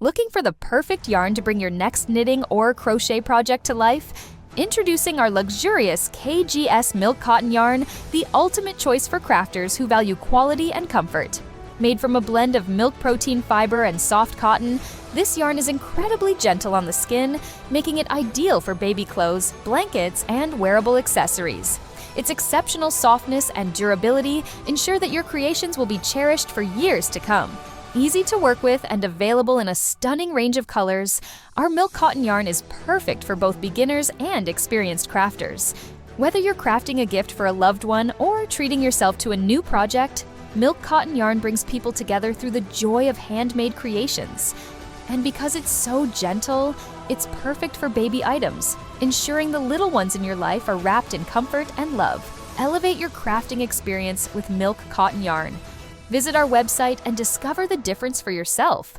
Looking for the perfect yarn to bring your next knitting or crochet project to life? Introducing our luxurious KGS milk cotton yarn, the ultimate choice for crafters who value quality and comfort. Made from a blend of milk protein fiber and soft cotton, this yarn is incredibly gentle on the skin, making it ideal for baby clothes, blankets, and wearable accessories. Its exceptional softness and durability ensure that your creations will be cherished for years to come. Easy to work with and available in a stunning range of colors, our milk cotton yarn is perfect for both beginners and experienced crafters. Whether you're crafting a gift for a loved one or treating yourself to a new project, milk cotton yarn brings people together through the joy of handmade creations. And because it's so gentle, it's perfect for baby items, ensuring the little ones in your life are wrapped in comfort and love. Elevate your crafting experience with milk cotton yarn. Visit our website and discover the difference for yourself.